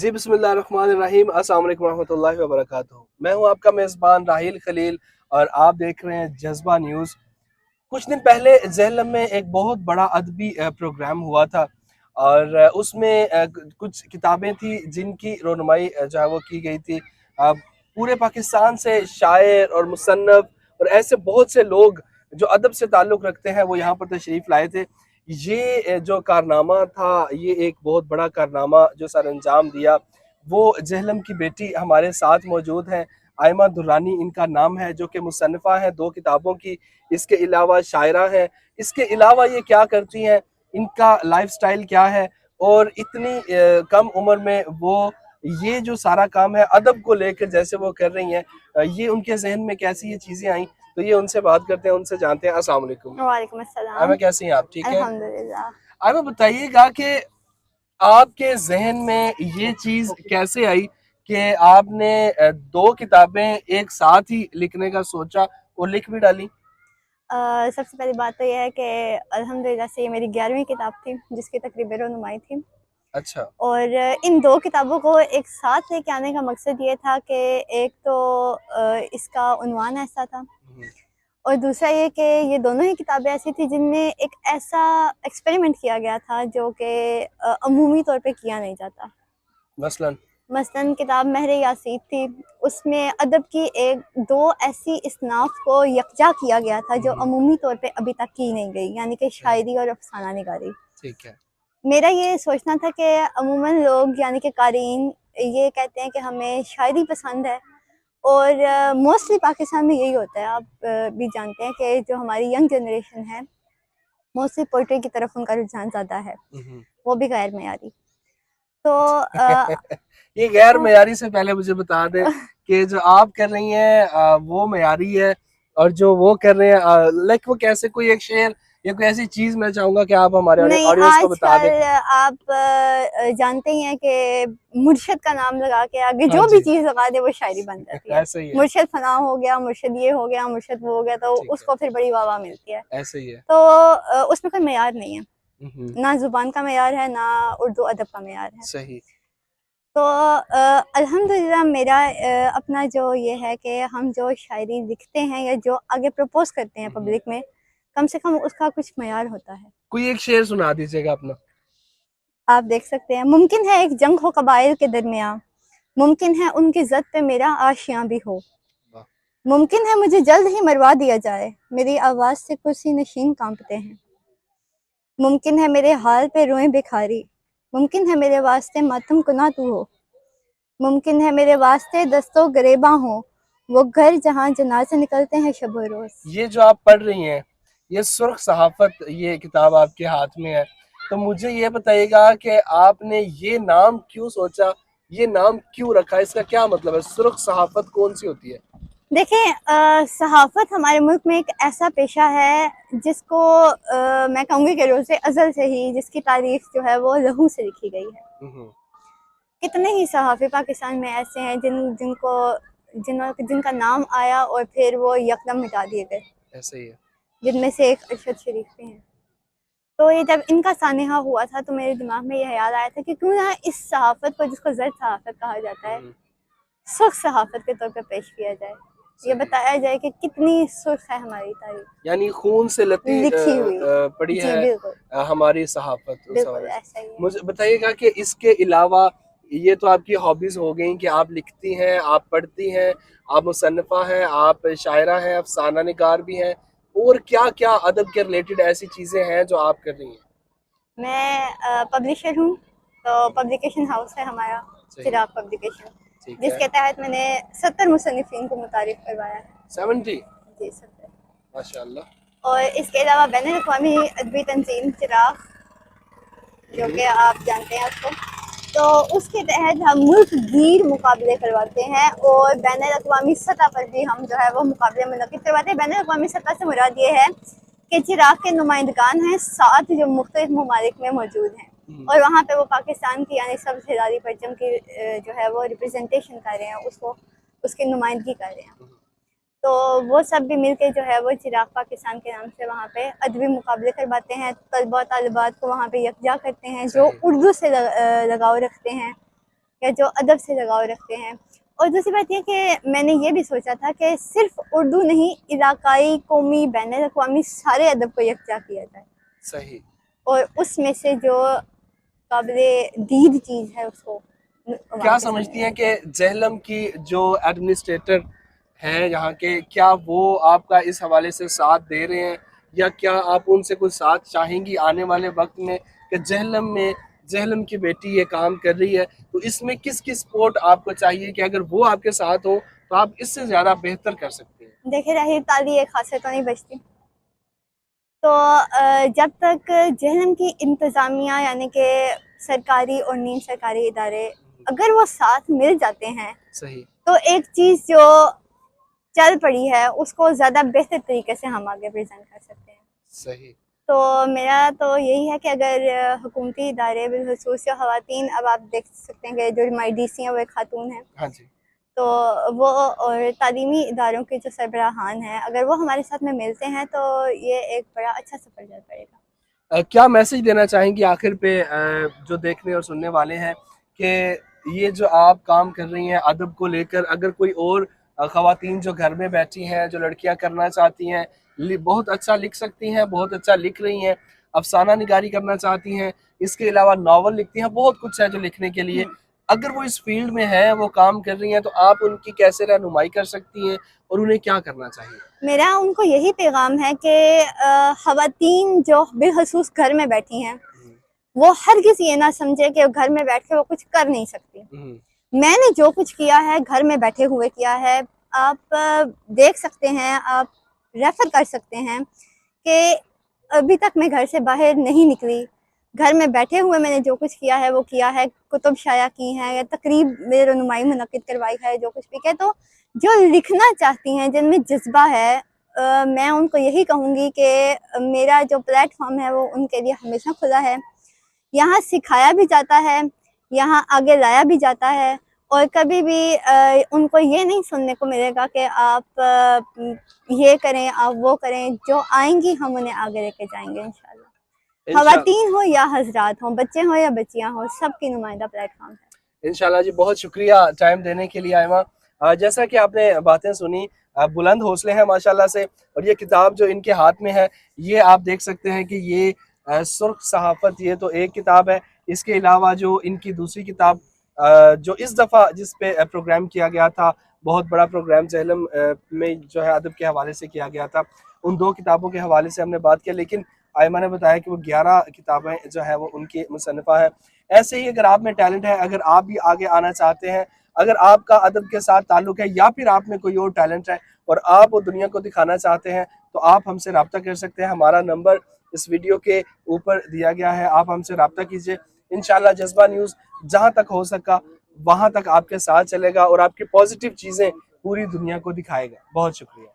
जी बिस्मिल्लाहिर्रहमानिर्रहीम। अस्सलाम वालेकुम रहमतुल्लाहि व बरकातुहू। मैं हूं आपका मेज़बान राहिल खलील और आप देख रहे हैं जज्बा न्यूज़। कुछ दिन पहले झेलम में एक बहुत बड़ा अदबी प्रोग्राम हुआ था और उसमें कुछ किताबें थी जिनकी रोनुमाई जो है वो की गई थी। पूरे पाकिस्तान से शायर और मुसन्नफ़ और ऐसे बहुत से लोग जो अदब से ताल्लुक़ रखते हैं वो यहाँ पर तशरीफ़ लाए थे। ये जो कारनामा था, ये एक बहुत बड़ा कारनामा जो सर अंजाम दिया, वो झेलम की बेटी हमारे साथ मौजूद हैं। आयमा दुर्रानी इनका नाम है, जो कि मुसन्निफ़ा हैं 2 किताबों की, इसके अलावा शायरा हैं। इसके अलावा ये क्या करती हैं, इनका लाइफ़स्टाइल क्या है और इतनी कम उम्र में वो ये जो सारा काम है अदब को लेकर जैसे वो कर रही हैं, ये उनके ज़हन में कैसी ये चीज़ें आई, तो ये उनसे बात करते हैं, उनसे जानते हैं। अस्सलाम वालेकुम। वालेकुम आयमा अस्सलाम। कैसी हैं आप, ठीक हैं? अल्हम्दुलिल्लाह। आयमा बताइएगा कि आपके ज़हन में ये चीज़ कैसे आई कि आपने 2 किताबें एक साथ ही लिखने का सोचा और लिख भी डाली? सबसे पहली बात तो ये है कि अल्हम्दुलिल्लाह से ये मेरी 11वीं किताब थी जिसकी तकरीबन रोनुमाई थी। अच्छा। और इन 2 किताबों को एक साथ लेके आने का मकसद ये था कि एक तो इसका उन्वान ऐसा था और दूसरा ये कि ये दोनों ही किताबें ऐसी थी जिनमें एक ऐसा एक्सपेरिमेंट किया गया था जो कि अमूमी तौर पे किया नहीं जाता। मसलन? मसलन किताब महर यासीन थी, उसमें अदब की 1-2 ऐसी इसनाफ को यकजा किया गया था जो अमूमी तौर पे अभी तक की नहीं गई, यानी कि शायरी और अफसाना निगारी। ठीक है। मेरा ये सोचना था कि अमूमन लोग यानी कि क़ारीन ये कहते हैं कि हमें शायरी पसंद है और मोस्टली पाकिस्तान में यही होता है। आप भी जानते हैं कि जो हमारी यंग जनरेशन है, मोस्टली पोइट्री की तरफ उनका रुझान ज़्यादा है, वो भी गैर मयारी। तो ये गैर मयारी से पहले मुझे बता दें कि जो आप कर रही हैं वो मयारी है और जो वो कर रहे हैं लाइक वो कैसे, कोई एक शेर या कोई ऐसी चीज मैं चाहूंगा कि आप हमारे नहीं, ऑडियंस को बता दें। आजकल आप जानते ही हैं कि मुर्शिद का नाम लगा के आगे हाँ जो भी जी। चीज़ लगा दे वो शायरी बन जाती है। ऐसे ही है। मुर्शिद फना हो गया, मुर्शिद ये हो गया, मुर्शिद वो हो गया, तो ठीक है। उसको फिर बड़ी वाह-वाह मिलती है। ऐसे ही है। तो उसमें कोई मेयार नहीं है, ना ज़ुबान का मेयार है, ना उर्दू अदब का मेयार है। सही। तो अल्हम्दुलिल्लाह मेरा अपना जो ये है कि हम जो शायरी लिखते हैं या जो आगे प्रपोज़ करते हैं पब्लिक में, कम से कम उसका कुछ मेयार होता है। कोई एक शेर सुना दीजिएगा अपना। आप देख सकते हैं, मुमकिन है एक जंग हो कबाइल के दरमियाँ, मुमकिन है उनकी ज़द पे मेरा आशियाँ भी हो, वाह। मुमकिन है मुझे जल्द ही मरवा दिया जाए, मेरी आवाज़ से कुर्सी नशीन कांपते हैं, मुमकिन है मेरे हाल पे रोएं भिखारी, मुमकिन है मेरे वास्ते मातम कुना तू हो, मुमकिन है मेरे वास्ते दस्तो गरेबा हो, वो घर जहाँ जनाज़े निकलते हैं शब रोज़। ये जो आप पढ़ रही हैं, ये सुर्ख सहाफ़त, ये किताब आपके हाथ में है, तो मुझे ये बताइएगा कि आपने ये नाम क्यों सोचा, ये नाम क्यों रखा, इसका क्या मतलब है? सुर्ख सहाफ़त कौन सी होती है? देखें, सहाफ़त हमारे मुल्क में एक ऐसा पेशा है जिसको मैं कहूँगी कि रोज़े अज़ल से ही जिसकी तारीख़ जो है वो लहू से लिखी गई है। कितने ही सहाफ़ी पाकिस्तान में ऐसे हैं जिनका नाम आया और फिर वो यकदम मिटा दिए गए। ऐसे ही है। जिनमें से एक अरशद शरीफ भी हैं। तो ये जब इनका सानिहा हुआ था तो मेरे दिमाग में ये ख्याल आया था कि क्यों ना इस सहाफ़त को, जिसको ज़र्द सहाफ़त कहा जाता है, सुर्ख़ सहाफ़त के तौर पे पेश किया जाए। ये बताया जाए कि कितनी सुर्ख़ है हमारी तारीख़, यानी खून से लती लिखी हुई। पड़ी जी है बिल्कुल, हमारी सहाफ़त उस बिल्कुल हवाले से। ऐसा ही है। मुझे बताइएगा कि इसके अलावा ये तो आपकी हॉबीज़ हो गई कि आप लिखती हैं, आप पढ़ती हैं, आप मुसन्निफ़ा हैं, आप शायरा हैं, अफ़साना निगार भी हैं, और क्या-क्या अदब के रिलेटेड ऐसी चीज़ें हैं जो आप कर रही हैं? मैं पब्लिशर हूँ, तो पब्लिकेशन हाउस है हमारा, चिराग पब्लिकेशन, ठीक है। जिसके तहत मैंने 70 मुसन्निफ़ीन को मुतारिफ़ करवाया है। 70? जी 70। माशाअल्लाह। और इसके अलावा बैनुल-अक़वामी अदबी तंज़ीम चिराग, जो कि आप जानते हैं उसको, तो उसके तहत हम मुल्क गीर मुकाबले करवाते हैं और बैनुल-अक़वामी सतह पर भी हम जो है वो मुकाबले मुनक़्क़िद करवाते हैं। बैनुल-अक़वामी सतह से मुराद ये है कि चिराग के नुमाइंदगान हैं 7 जो मुख्तलिफ़ ममालिक में मौजूद हैं और वहाँ पे वो पाकिस्तान की यानी सब्ज़ हिलाली परचम की जो है वो रिप्रेजेंटेशन कर रहे हैं, उसको उसकी नुमाइंदगी कर रहे हैं। तो वो सब भी मिलके जो है वो चिराग पाकिस्तान के नाम से वहाँ पे अदबी मुकाबले करवाते हैं, तलबा तालिबात को वहाँ पे यकजा करते हैं जो उर्दू से लगाव रखते हैं یا جو ادب سے لگاؤ رکھتے ہیں. اور دوسری بات یہ کہ میں نے یہ بھی سوچا تھا کہ صرف اردو نہیں، علاقائی، قومی، بین الاقوامی سارے ادب کو یکجا کیا جائے، صحیح. اور اس میں سے جو قابل دید چیز ہے اس کو کیا سمجھتی ہیں کہ جہلم کی جو ایڈمنسٹریٹر ہیں یہاں کے، کیا وہ آپ کا اس حوالے سے ساتھ دے رہے ہیں، یا کیا آپ ان سے کچھ ساتھ چاہیں گی آنے والے وقت میں کہ جہلم کی بیٹی یہ کام کر رہی ہے، تو اس میں کس کی سپورٹ آپ کو چاہیے کہ اگر وہ آپ کے ساتھ ہو تو آپ اس سے زیادہ بہتر کر سکتے ہیں؟ دیکھیں راہیل، تالی ایک ہاتھ سے تو نہیں بچتی. تو جب تک جہلم کی انتظامیہ یعنی کہ سرکاری اور نیم سرکاری ادارے اگر وہ ساتھ مل جاتے ہیں صحیح. تو ایک چیز جو چل پڑی ہے اس کو زیادہ بہتر طریقے سے ہم آگے پریزنٹ کر سکتے ہیں. صحیح. تو میرا تو یہی ہے کہ اگر حکومتی ادارے بالخصوص جو خواتین، اب آپ دیکھ سکتے ہیں کہ جو ہماری ڈی سی ہیں وہ ایک خاتون ہیں، ہاں جی. تو وہ اور تعلیمی اداروں کے جو سربراہان ہیں اگر وہ ہمارے ساتھ میں ملتے ہیں تو یہ ایک بڑا اچھا سفر چل پڑے گا. کیا میسج دینا چاہیں گی آخر پہ جو دیکھنے اور سننے والے ہیں کہ یہ جو آپ کام کر رہی ہیں ادب کو لے کر، اگر کوئی اور خواتین جو گھر میں بیٹھی ہیں، جو لڑکیاں کرنا چاہتی ہیں، بہت اچھا لکھ سکتی ہیں، بہت اچھا لکھ رہی ہیں، افسانہ نگاری کرنا چاہتی ہیں، اس کے علاوہ ناول لکھتی ہیں، بہت کچھ ہے جو لکھنے کے لیے، اگر وہ اس فیلڈ میں ہیں، وہ کام کر رہی ہیں، تو آپ ان کی کیسے رہنمائی کر سکتی ہیں اور انہیں کیا کرنا چاہیے؟ میرا ان کو یہی پیغام ہے کہ خواتین جو بالخصوص گھر میں بیٹھی ہیں وہ ہرگز یہ نہ سمجھے کہ گھر میں بیٹھ کے وہ کچھ کر نہیں سکتی. میں نے جو کچھ کیا ہے گھر میں بیٹھے ہوئے کیا ہے، آپ دیکھ سکتے ہیں، آپ ریفر کر سکتے ہیں کہ ابھی تک میں گھر سے باہر نہیں نکلی، گھر میں بیٹھے ہوئے میں نے جو کچھ کیا ہے وہ کیا ہے، کتب شائع کی ہیں یا تقریب میں رونمائی منعقد کروائی ہے، جو کچھ بھی کہ تو جو لکھنا چاہتی ہیں، جن میں جذبہ ہے، میں ان کو یہی کہوں گی کہ میرا جو پلیٹ فارم ہے وہ ان کے لیے ہمیشہ کھلا ہے. یہاں سکھایا بھی جاتا ہے، یہاں آگے لایا بھی جاتا ہے، اور کبھی بھی ان کو یہ نہیں سننے کو ملے گا کہ آپ یہ کریں، آپ وہ کریں. جو آئیں گی ہم انہیں آگے لے کے جائیں گے انشاءاللہ. خواتین ہو یا حضرات ہوں، بچے ہوں یا بچیاں ہوں، سب کی نمائندہ پلیٹ فارم ہے. انشاءاللہ جی، بہت شکریہ ٹائم دینے کے لیے آئمہ. جیسا کہ آپ نے باتیں سنی، بلند حوصلے ہیں ماشاءاللہ سے، اور یہ کتاب جو ان کے ہاتھ میں ہے یہ آپ دیکھ سکتے ہیں کہ یہ سرخ صحافت، یہ تو ایک کتاب ہے. اس کے علاوہ جو ان کی دوسری کتاب جو اس دفعہ جس پہ پروگرام کیا گیا تھا، بہت بڑا پروگرام جہلم میں جو ہے ادب کے حوالے سے کیا گیا تھا، ان دو کتابوں کے حوالے سے ہم نے بات کیا، لیکن آئمہ نے بتایا کہ وہ 11 کتابیں جو ہے وہ ان کی مصنفہ ہے. ایسے ہی اگر آپ میں ٹیلنٹ ہے، اگر آپ بھی آگے آنا چاہتے ہیں، اگر آپ کا ادب کے ساتھ تعلق ہے، یا پھر آپ میں کوئی اور ٹیلنٹ ہے اور آپ وہ دنیا کو دکھانا چاہتے ہیں، تو آپ ہم سے رابطہ کر سکتے ہیں. ہمارا نمبر اس ویڈیو کے اوپر دیا گیا ہے، آپ ہم سے رابطہ کیجئے. انشاءاللہ جذبہ نیوز جہاں تک ہو سکا وہاں تک آپ کے ساتھ چلے گا اور آپ کی پازیٹیو چیزیں پوری دنیا کو دکھائے گا. بہت شکریہ.